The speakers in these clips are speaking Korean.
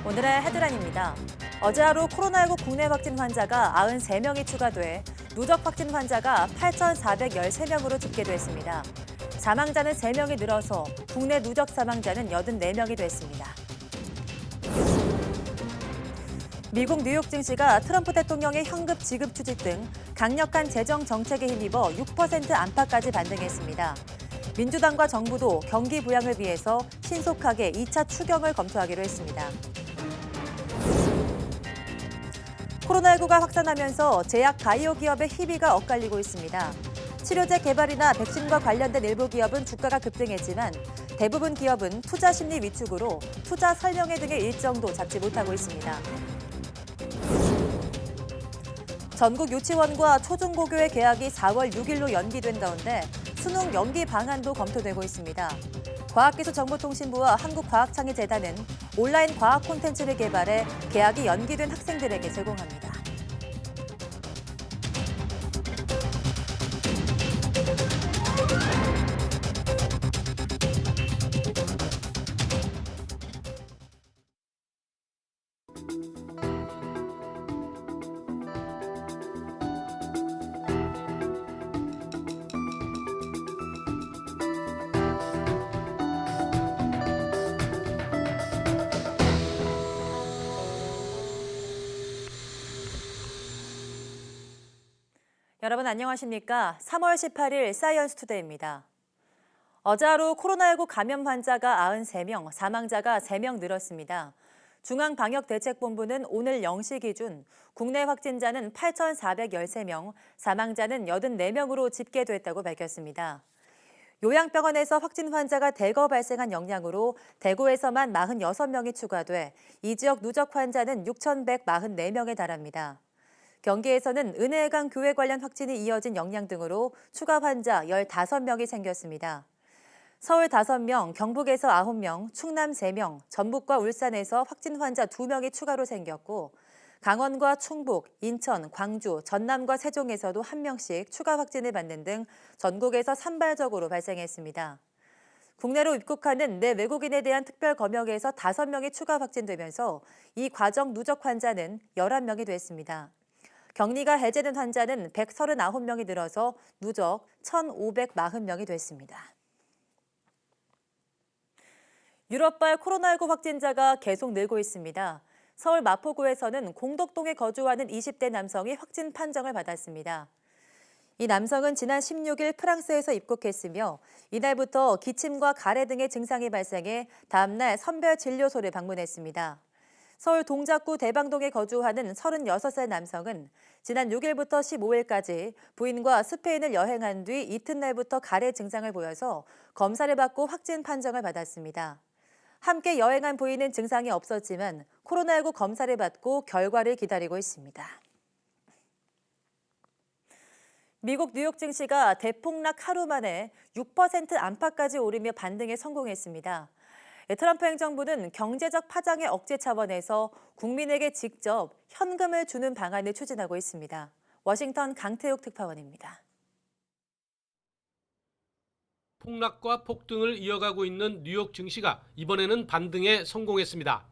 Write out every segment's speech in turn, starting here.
오늘의 헤드라인입니다. 어제 하루 코로나19 국내 확진 환자가 93명이 추가돼 누적 확진 환자가 8,413명으로 집계됐습니다. 사망자는 3명이 늘어서 국내 누적 사망자는 84명이 됐습니다. 미국 뉴욕 증시가 트럼프 대통령의 현금 지급 추진 등 강력한 재정 정책에 힘입어 6% 안팎까지 반등했습니다. 민주당과 정부도 경기 부양을 위해서 신속하게 2차 추경을 검토하기로 했습니다. 코로나19가 확산하면서 제약 바이오 기업의 희비가 엇갈리고 있습니다. 치료제 개발이나 백신과 관련된 일부 기업은 주가가 급등했지만 대부분 기업은 투자 심리 위축으로 투자 설명회 등의 일정도 잡지 못하고 있습니다. 전국 유치원과 초중고교의 개학이 4월 6일로 연기된 가운데 수능 연기 방안도 검토되고 있습니다. 과학기술정보통신부와 한국과학창의재단은 온라인 과학 콘텐츠를 개발해 개학이 연기된 학생들에게 제공합니다. 여러분 안녕하십니까? 3월 18일 사이언스 투데이입니다. 어제 하루 코로나19 감염 환자가 93명, 사망자가 3명 늘었습니다. 중앙방역대책본부는 오늘 0시 기준 국내 확진자는 8,413명, 사망자는 84명으로 집계됐다고 밝혔습니다. 요양병원에서 확진 환자가 대거 발생한 영향으로 대구에서만 46명이 추가돼 이 지역 누적 환자는 6,144명에 달합니다. 경기에서는 은혜강 교회 관련 확진이 이어진 영향 등으로 추가 환자 15명이 생겼습니다. 서울 5명, 경북에서 9명, 충남 3명, 전북과 울산에서 확진 환자 2명이 추가로 생겼고 강원과 충북, 인천, 광주, 전남과 세종에서도 1명씩 추가 확진을 받는 등 전국에서 산발적으로 발생했습니다. 국내로 입국하는 내 외국인에 대한 특별 검역에서 5명이 추가 확진되면서 이 과정 누적 환자는 11명이 됐습니다. 격리가 해제된 환자는 139명이 늘어서 누적 1,540명이 됐습니다. 유럽발 코로나19 확진자가 계속 늘고 있습니다. 서울 마포구에서는 공덕동에 거주하는 20대 남성이 확진 판정을 받았습니다. 이 남성은 지난 16일 프랑스에서 입국했으며 이날부터 기침과 가래 등의 증상이 발생해 다음날 선별진료소를 방문했습니다. 서울 동작구 대방동에 거주하는 36살 남성은 지난 6일부터 15일까지 부인과 스페인을 여행한 뒤 이튿날부터 가래 증상을 보여서 검사를 받고 확진 판정을 받았습니다. 함께 여행한 부인은 증상이 없었지만 코로나19 검사를 받고 결과를 기다리고 있습니다. 미국 뉴욕 증시가 대폭락 하루 만에 6% 안팎까지 오르며 반등에 성공했습니다. 트럼프 행정부는 경제적 파장의 억제 차원에서 국민에게 직접 현금을 주는 방안을 추진하고 있습니다. 워싱턴 강태욱 특파원입니다. 폭락과 폭등을 이어가고 있는 뉴욕 증시가 이번에는 반등에 성공했습니다.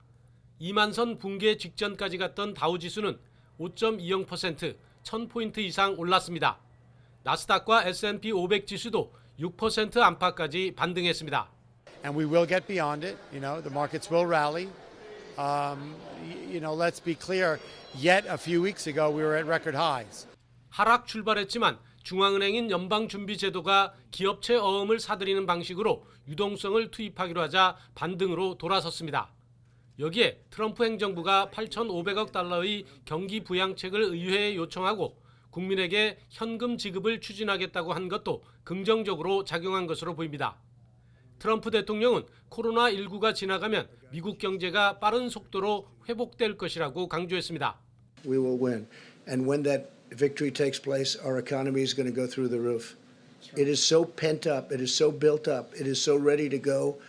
2만선 붕괴 직전까지 갔던 다우지수는 5.20%, 1000포인트 이상 올랐습니다. 나스닥과 S&P 500 지수도 6% 안팎까지 반등했습니다. And we will get beyond it. The markets will rally. Let's be clear. Yet a few weeks ago, we were at record highs. 하락 출발했지만 중앙은행인 연방준비제도가 기업체 어음을 사들이는 방식으로 유동성을 투입하기로 하자 반등으로 돌아섰습니다. 여기에 트럼프 행정부가 8,500억 달러의 경기 부양책을 의회에 요청하고 국민에게 현금 지급을 추진하겠다고 한 것도 긍정적으로 작용한 것으로 보입니다. 트럼프 대통령은 코로나19가 지나가면 미국 경제가 빠른 속도로 회복될 것이라고 강조했습니다. We will win. And when that victory takes place, our economy is going to go through the roof. It is so pent up. It is so built up. It is so ready to go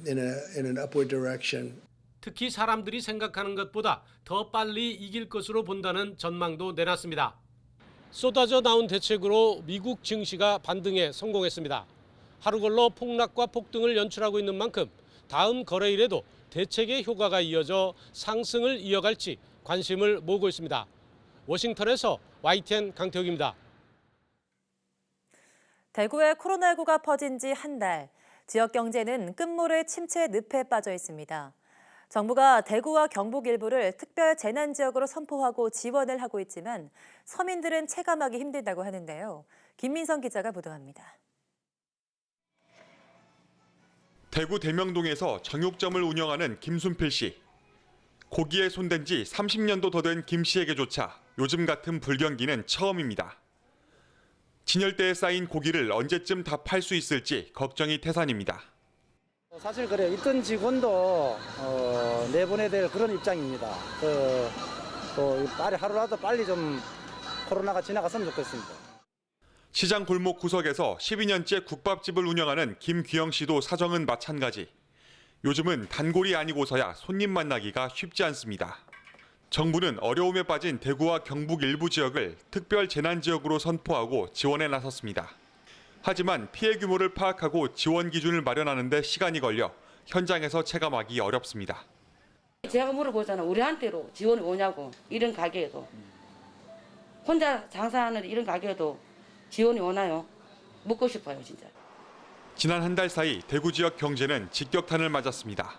in an upward direction. 특히 사람들이 생각하는 것보다 더 빨리 이길 것으로 본다는 전망도 내놨습니다. 쏟아져 나온 대책으로 미국 증시가 반등에 성공했습니다. 하루 걸러 폭락과 폭등을 연출하고 있는 만큼 다음 거래일에도 대책의 효과가 이어져 상승을 이어갈지 관심을 모으고 있습니다. 워싱턴에서 YTN 강태욱입니다. 대구에 코로나19가 퍼진 지 한 달, 지역 경제는 끝모를 침체 늪에 빠져 있습니다. 정부가 대구와 경북 일부를 특별 재난지역으로 선포하고 지원을 하고 있지만 서민들은 체감하기 힘들다고 하는데요. 김민성 기자가 보도합니다. 대구 대명동에서 정육점을 운영하는 김순필 씨. 고기에 손댄 지 30년도 더 된 김 씨에게조차 요즘 같은 불경기는 처음입니다. 진열대에 쌓인 고기를 언제쯤 다 팔 수 있을지 걱정이 태산입니다. 사실 그래요. 있던 직원도 내보내야 될 그런 입장입니다. 또 하루라도 빨리 좀 코로나가 지나갔으면 좋겠습니다. 시장 골목 구석에서 12년째 국밥집을 운영하는 김귀영 씨도 사정은 마찬가지. 요즘은 단골이 아니고서야 손님 만나기가 쉽지 않습니다. 정부는 어려움에 빠진 대구와 경북 일부 지역을 특별 재난지역으로 선포하고 지원에 나섰습니다. 하지만 피해 규모를 파악하고 지원 기준을 마련하는 데 시간이 걸려 현장에서 체감하기 어렵습니다. 제가 물어보잖아요. 우리한테로 지원이 오냐고. 이런 가게에도. 혼자 장사하는 이런 가게에도 지원이 오나요? 묻고 싶어요, 진짜. 지난 한 달 사이 대구 지역 경제는 직격탄을 맞았습니다.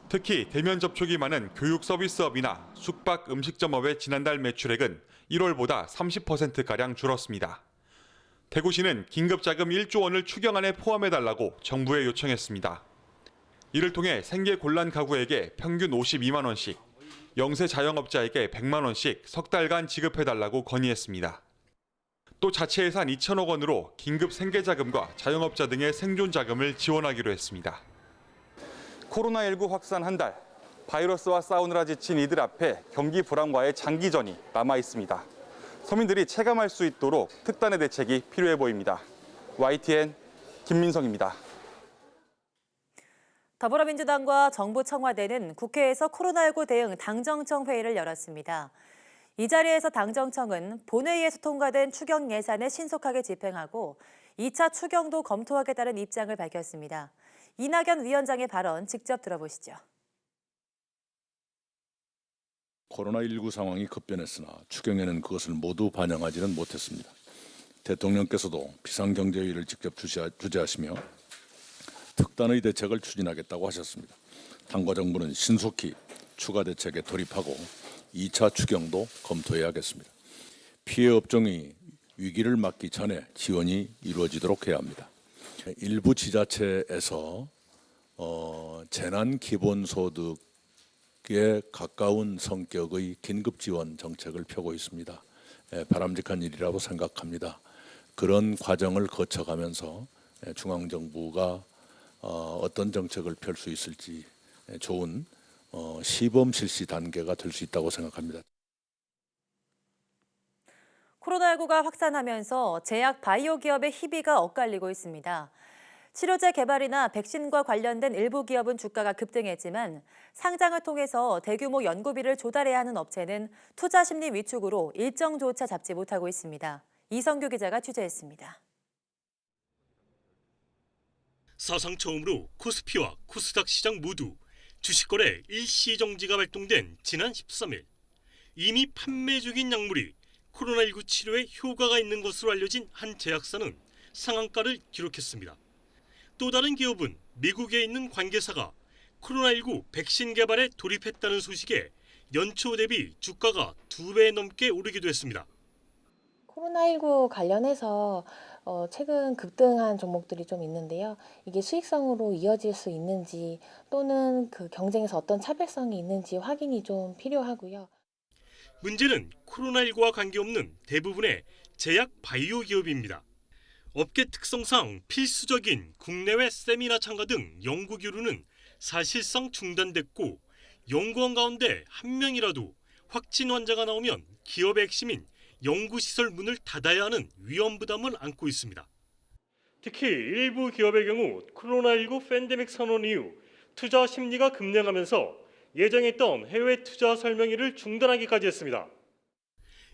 특히 대면 접촉이 많은 교육 서비스업이나 숙박 음식점업의 지난달 매출액은 1월보다 30%가량 줄었습니다. 대구시는 긴급자금 1조 원을 추경안에 포함해달라고 정부에 요청했습니다. 이를 통해 생계곤란 가구에게 평균 52만 원씩, 영세 자영업자에게 100만 원씩 석 달간 지급해달라고 건의했습니다. 또 자체 예산 2천억 원으로 긴급 생계자금과 자영업자 등의 생존자금을 지원하기로 했습니다. 코로나19 확산 한 달, 바이러스와 싸우느라 지친 이들 앞에 경기 불황과의 장기전이 남아 있습니다. 서민들이 체감할 수 있도록 특단의 대책이 필요해 보입니다. YTN 김민성입니다. 더불어민주당과 정부 청와대는 국회에서 코로나19 대응 당정청 회의를 열었습니다. 이 자리에서 당정청은 본회의에서 통과된 추경 예산을 신속하게 집행하고 2차 추경도 검토하겠다는 입장을 밝혔습니다. 이낙연 위원장의 발언 직접 들어보시죠. 코로나19 상황이 급변했으나 추경에는 그것을 모두 반영하지는 못했습니다. 대통령께서도 비상경제회의를 직접 주재하시며 특단의 대책을 추진하겠다고 하셨습니다. 당과 정부는 신속히 추가 대책에 돌입하고 2차 추경도 검토해야겠습니다. 피해 업종이 위기를 맞기 전에 지원이 이루어지도록 해야 합니다. 일부 지자체에서 재난 기본소득에 가까운 성격의 긴급 지원 정책을 펴고 있습니다. 바람직한 일이라고 생각합니다. 그런 과정을 거쳐가면서 중앙정부가 어떤 정책을 펼 수 있을지 좋은 시범 실시 단계가 될 수 있다고 생각합니다. 코로나19가 확산하면서 제약 바이오 기업의 희비가 엇갈리고 있습니다. 치료제 개발이나 백신과 관련된 일부 기업은 주가가 급등했지만 상장을 통해서 대규모 연구비를 조달해야 하는 업체는 투자 심리 위축으로 일정조차 잡지 못하고 있습니다. 이성규 기자가 취재했습니다. 사상 처음으로 코스피와 코스닥 시장 모두 주식거래 일시 정지가 발동된 지난 13일 이미 판매 중인 약물이 코로나19 치료에 효과가 있는 것으로 알려진 한 제약사는 상한가를 기록했습니다. 또 다른 기업은 미국에 있는 관계사가 코로나19 백신 개발에 돌입했다는 소식에 연초 대비 주가가 2배 넘게 오르기도 했습니다. 코로나19 관련해서 최근 급등한 종목들이 좀 있는데요. 이게 수익성으로 이어질 수 있는지 또는 그 경쟁에서 어떤 차별성이 있는지 확인이 좀 필요하고요. 문제는 코로나19와 관계없는 대부분의 제약 바이오 기업입니다. 업계 특성상 필수적인 국내외 세미나 참가 등 연구 교류는 사실상 중단됐고 연구원 가운데 한 명이라도 확진 환자가 나오면 기업의 핵심인 연구시설 문을 닫아야 하는 위험 부담을 안고 있습니다. 특히 일부 기업의 경우 코로나19 팬데믹 선언 이후 투자 심리가 급등하면서 예정했던 해외 투자 설명회를 중단하기까지 했습니다.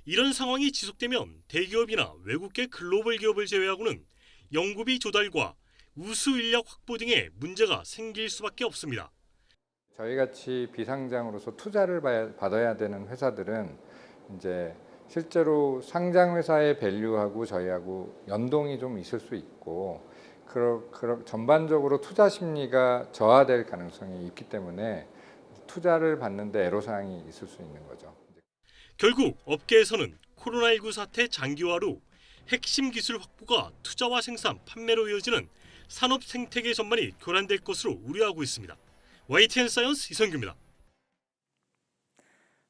이런 상황이 지속되면 대기업이나 외국계 글로벌 기업을 제외하고는 연구비 조달과 우수 인력 확보 등의 문제가 생길 수밖에 없습니다. 저희같이 비상장으로서 투자를 받아야 되는 회사들은 이제 실제로 상장 회사의 밸류하고 저희하고 연동이 좀 있을 수 있고 전반적으로 투자 심리가 저하될 가능성이 있기 때문에 투자를 받는데 애로사항이 있을 수 있는 거죠. 결국 업계에서는 코로나19 사태 장기화로 핵심 기술 확보가 투자와 생산, 판매로 이어지는 산업 생태계 전반이 교란될 것으로 우려하고 있습니다. YTN 사이언스 이성규입니다.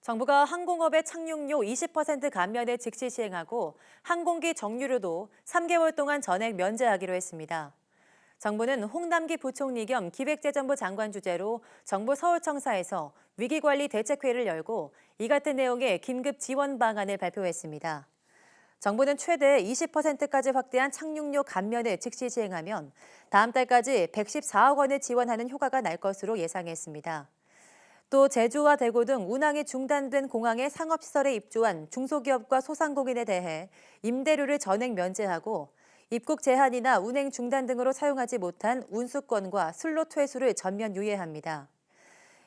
정부가 항공업의 착륙료 20% 감면을 즉시 시행하고 항공기 정류료도 3개월 동안 전액 면제하기로 했습니다. 정부는 홍남기 부총리 겸 기획재정부 장관 주재로 정부 서울청사에서 위기관리 대책회의를 열고 이 같은 내용의 긴급 지원 방안을 발표했습니다. 정부는 최대 20%까지 확대한 착륙료 감면을 즉시 시행하면 다음 달까지 114억 원을 지원하는 효과가 날 것으로 예상했습니다. 또 제주와 대구 등 운항이 중단된 공항의 상업시설에 입주한 중소기업과 소상공인에 대해 임대료를 전액 면제하고 입국 제한이나 운행 중단 등으로 사용하지 못한 운수권과 슬롯 회수를 전면 유예합니다.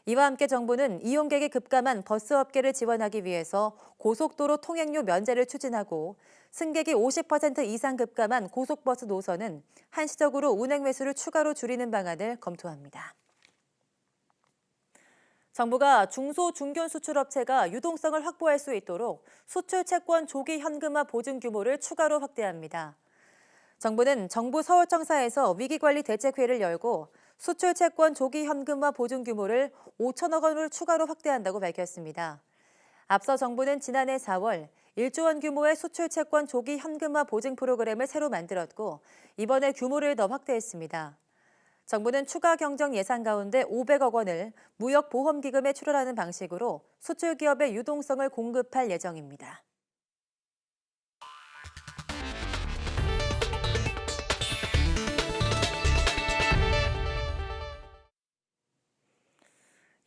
이와 함께 정부는 이용객이 급감한 버스업계를 지원하기 위해서 고속도로 통행료 면제를 추진하고 승객이 50% 이상 급감한 고속버스 노선은 한시적으로 운행 횟수를 추가로 줄이는 방안을 검토합니다. 정부가 중소, 중견 수출업체가 유동성을 확보할 수 있도록 수출 채권 조기 현금화 보증 규모를 추가로 확대합니다. 정부는 정부 서울청사에서 위기관리 대책회의를 열고 수출 채권 조기 현금화 보증 규모를 5천억 원을 추가로 확대한다고 밝혔습니다. 앞서 정부는 지난해 4월 1조 원 규모의 수출 채권 조기 현금화 보증 프로그램을 새로 만들었고 이번에 규모를 더 확대했습니다. 정부는 추가 경정 예산 가운데 500억 원을 무역보험기금에 출혈하는 방식으로 수출 기업의 유동성을 공급할 예정입니다.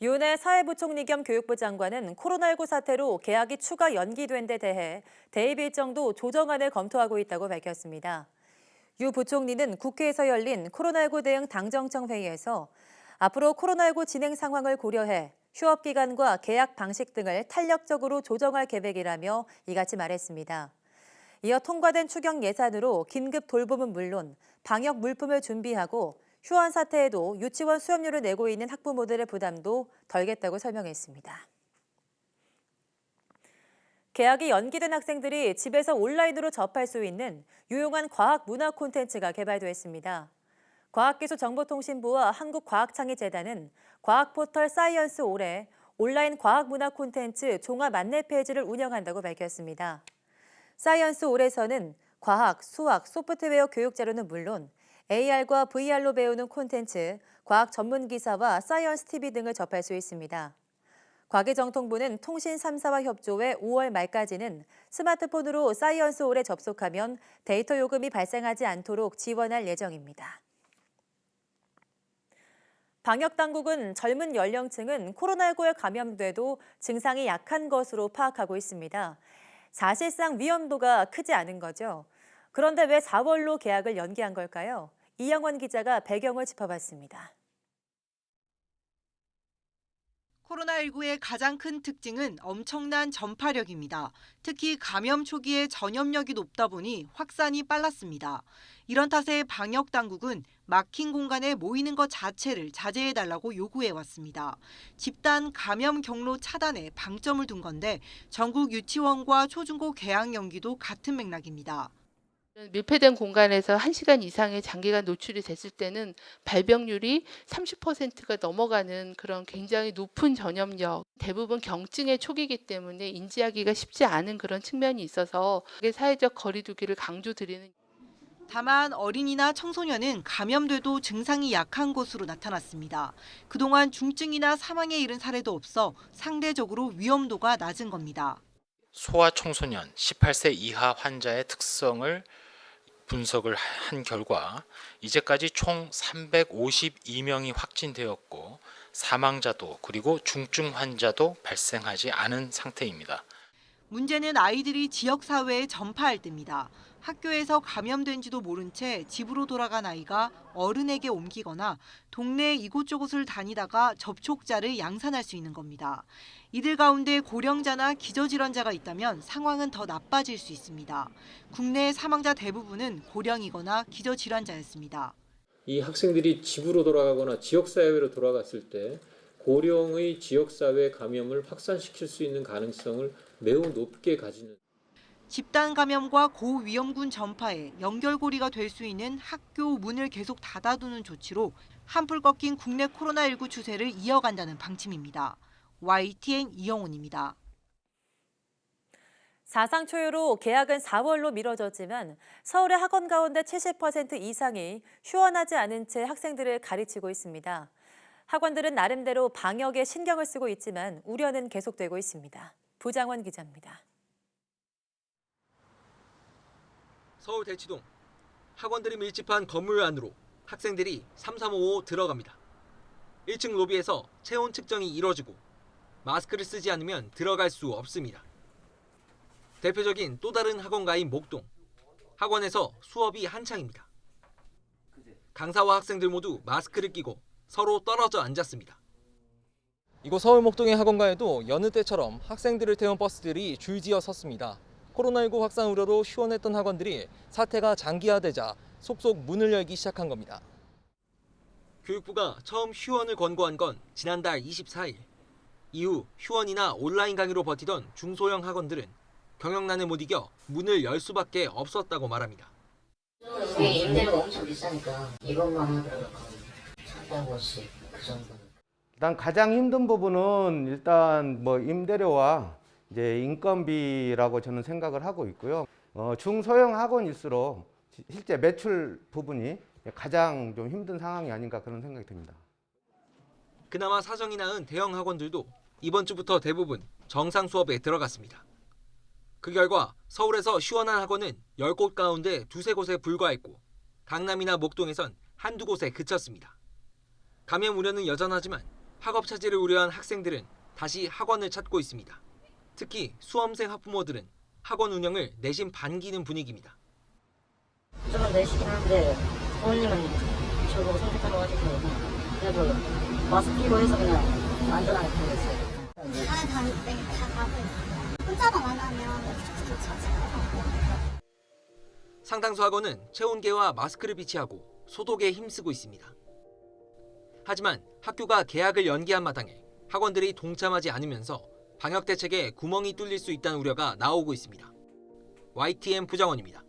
윤해 사회부총리 겸 교육부 장관은 코로나19 사태로 개학이 추가 연기된 데 대해 대입 일정도 조정안을 검토하고 있다고 밝혔습니다. 유 부총리는 국회에서 열린 코로나19 대응 당정청 회의에서 앞으로 코로나19 진행 상황을 고려해 휴업 기간과 개학 방식 등을 탄력적으로 조정할 계획이라며 이같이 말했습니다. 이어 통과된 추경 예산으로 긴급 돌봄은 물론 방역 물품을 준비하고 휴원 사태에도 유치원 수업료를 내고 있는 학부모들의 부담도 덜겠다고 설명했습니다. 개학이 연기된 학생들이 집에서 온라인으로 접할 수 있는 유용한 과학 문화 콘텐츠가 개발됐습니다. 과학기술정보통신부와 한국과학창의재단은 과학 포털 사이언스 올해 온라인 과학 문화 콘텐츠 종합 안내 페이지를 운영한다고 밝혔습니다. 사이언스 올에서는 과학, 수학, 소프트웨어 교육 자료는 물론 AR과 VR로 배우는 콘텐츠, 과학 전문 기사와 사이언스 TV 등을 접할 수 있습니다. 과기정통부는 통신 3사와 협조해 5월 말까지는 스마트폰으로 사이언스 올에 접속하면 데이터 요금이 발생하지 않도록 지원할 예정입니다. 방역당국은 젊은 연령층은 코로나19에 감염돼도 증상이 약한 것으로 파악하고 있습니다. 사실상 위험도가 크지 않은 거죠. 그런데 왜 4월로 개학을 연기한 걸까요? 이영원 기자가 배경을 짚어봤습니다. 코로나19의 가장 큰 특징은 엄청난 전파력입니다. 특히 감염 초기에 전염력이 높다 보니 확산이 빨랐습니다. 이런 탓에 방역 당국은 막힌 공간에 모이는 것 자체를 자제해달라고 요구해왔습니다. 집단 감염 경로 차단에 방점을 둔 건데 전국 유치원과 초중고 개학 연기도 같은 맥락입니다. 밀폐된 공간에서 1시간 이상의 장기간 노출이 됐을 때는 발병률이 30%가 넘어가는 그런 굉장히 높은 전염력, 대부분 경증의 초기이기 때문에 인지하기가 쉽지 않은 그런 측면이 있어서 사회적 거리 두기를 강조드리는. 다만 어린이나 청소년은 감염돼도 증상이 약한 것으로 나타났습니다. 그동안 중증이나 사망에 이른 사례도 없어 상대적으로 위험도가 낮은 겁니다. 소아청소년 18세 이하 환자의 특성을 분석을 한 결과 이제까지 총 352명이 확진되었고 사망자도 그리고 중증 환자도 발생하지 않은 상태입니다. 문제는 아이들이 지역사회에 전파할 때입니다. 학교에서 감염된지도 모른 채 집으로 돌아간 아이가 어른에게 옮기거나 동네 이곳저곳을 다니다가 접촉자를 양산할 수 있는 겁니다. 이들 가운데 고령자나 기저질환자가 있다면 상황은 더 나빠질 수 있습니다. 국내 사망자 대부분은 고령이거나 기저질환자였습니다. 이 학생들이 집으로 돌아가거나 지역사회로 돌아갔을 때 고령의 지역사회 감염을 확산시킬 수 있는 가능성을 매우 높게 가지는 집단 감염과 고위험군 전파에 연결고리가 될 수 있는 학교 문을 계속 닫아두는 조치로 한풀 꺾인 국내 코로나19 추세를 이어간다는 방침입니다. YTN 이영훈입니다. 사상 초유로 개학은 4월로 미뤄졌지만 서울의 학원 가운데 70% 이상이 휴원하지 않은 채 학생들을 가르치고 있습니다. 학원들은 나름대로 방역에 신경을 쓰고 있지만 우려는 계속되고 있습니다. 부장원 기자입니다. 서울 대치동 학원들이 밀집한 건물 안으로 학생들이 3355 들어갑니다. 1층 로비에서 체온 측정이 이뤄지고 마스크를 쓰지 않으면 들어갈 수 없습니다. 대표적인 또 다른 학원가인 목동. 학원에서 수업이 한창입니다. 강사와 학생들 모두 마스크를 끼고 서로 떨어져 앉았습니다. 이곳 서울 목동의 학원가에도 여느 때처럼 학생들을 태운 버스들이 줄지어 섰습니다. 코로나19 확산 우려로 휴원했던 학원들이 사태가 장기화되자 속속 문을 열기 시작한 겁니다. 교육부가 처음 휴원을 권고한 건 지난달 24일. 이후 휴원이나 온라인 강의로 버티던 중소형 학원들은 경영난을 못 이겨 문을 열 수밖에 없었다고 말합니다. 여기 임대료가 엄청 비싸니까 이것만 하더라도 1,150 그 정도. 일단 가장 힘든 부분은 일단 뭐 임대료와 이제 인건비라고 저는 생각을 하고 있고요. 중소형 학원일수록 실제 매출 부분이 가장 좀 힘든 상황이 아닌가 그런 생각이 듭니다. 그나마 사정이 나은 대형 학원들도 이번 주부터 대부분 정상 수업에 들어갔습니다. 그 결과 서울에서 휴원한 학원은 10곳 가운데 두세 곳에 불과했고 강남이나 목동에선 한두 곳에 그쳤습니다. 감염 우려는 여전하지만 학업 차질을 우려한 학생들은 다시 학원을 찾고 있습니다. 특히 수험생 학부모들은 학원 운영을 내심 반기는 분위기입니다. 좀 내시긴 한데 부모님은 저보고 선택하라고 하셔서 그래도 마스크 끼고 해서 그냥 안전하게 다녔어요. 안에 다닐 때 다 가고 있어요. 혼자만 안 하면 좋죠. 상당수 학원은 체온계와 마스크를 비치하고 소독에 힘쓰고 있습니다. 하지만 학교가 개학을 연기한 마당에 학원들이 동참하지 않으면서 방역 대책에 구멍이 뚫릴 수 있다는 우려가 나오고 있습니다. YTN 부장원입니다.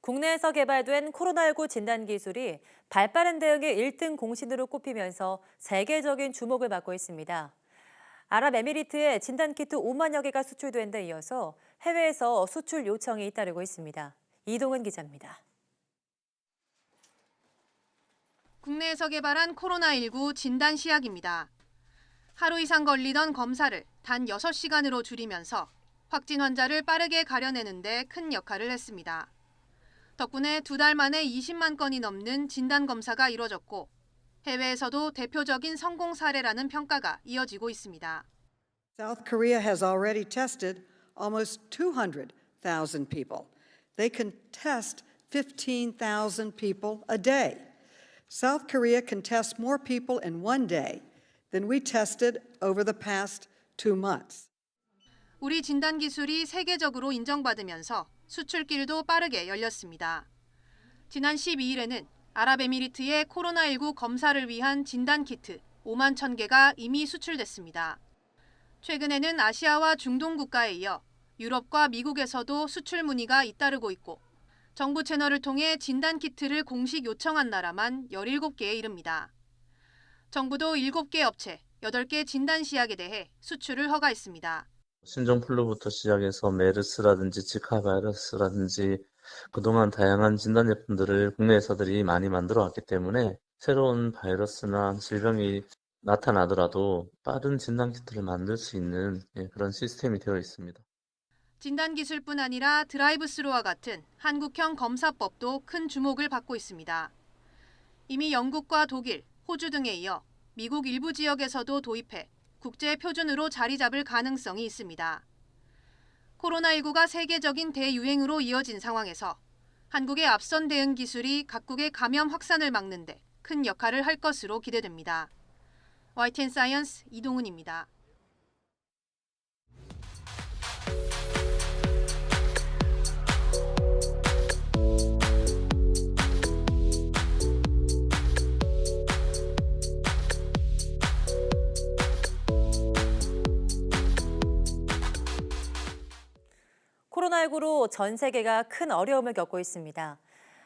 국내에서 개발된 코로나19 진단 기술이 발빠른 대응의 1등 공신으로 꼽히면서 세계적인 주목을 받고 있습니다. 아랍에미리트에 진단키트 5만여 개가 수출된 데 이어서 해외에서 수출 요청이 잇따르고 있습니다. 이동은 기자입니다. 국내에서 개발한 코로나19 진단 시약입니다. 하루 이상 걸리던 검사를 단 6시간으로 줄이면서 확진 환자를 빠르게 가려내는 데 큰 역할을 했습니다. 덕분에 2달 만에 20만 건이 넘는 진단 검사가 이뤄졌고 해외에서도 대표적인 성공 사례라는 평가가 이어지고 있습니다. South Korea has already tested almost 200,000 people. They can test 15,000 people a day. South Korea can test more people in one day than we tested over the past 2 months. 우리 진단 기술이 세계적으로 인정받으면서 수출길도 빠르게 열렸습니다. 지난 12일에는 아랍에미리트의 코로나19 검사를 위한 진단 키트 5만 1,000개가 이미 수출됐습니다. 최근에는 아시아와 중동 국가에 이어 유럽과 미국에서도 수출 문의가 잇따르고 있고 정부 채널을 통해 진단 키트를 공식 요청한 나라만 17개에 이릅니다. 정부도 7개 업체, 8개 진단 시약에 대해 수출을 허가했습니다. 신종플루부터 시작해서 메르스라든지 지카 바이러스라든지 그동안 다양한 진단 제품들을 국내 회사들이 많이 만들어 왔기 때문에 새로운 바이러스나 질병이 나타나더라도 빠른 진단 키트를 만들 수 있는 그런 시스템이 되어 있습니다. 진단 기술뿐 아니라 드라이브스루와 같은 한국형 검사법도 큰 주목을 받고 있습니다. 이미 영국과 독일, 호주 등에 이어 미국 일부 지역에서도 도입해 국제 표준으로 자리 잡을 가능성이 있습니다. 코로나19가 세계적인 대유행으로 이어진 상황에서 한국의 앞선 대응 기술이 각국의 감염 확산을 막는 데 큰 역할을 할 것으로 기대됩니다. YTN 사이언스 이동훈입니다. 코로나19로 전 세계가 큰 어려움을 겪고 있습니다.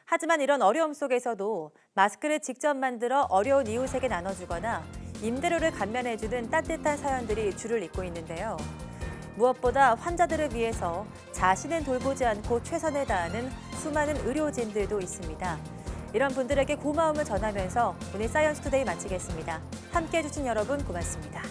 하지만 이런 어려움 속에서도 마스크를 직접 만들어 어려운 이웃에게 나눠주거나 임대료를 감면해주는 따뜻한 사연들이 줄을 잇고 있는데요. 무엇보다 환자들을 위해서 자신은 돌보지 않고 최선을 다하는 수많은 의료진들도 있습니다. 이런 분들에게 고마움을 전하면서 오늘 사이언스 투데이 마치겠습니다. 함께해 주신 여러분 고맙습니다.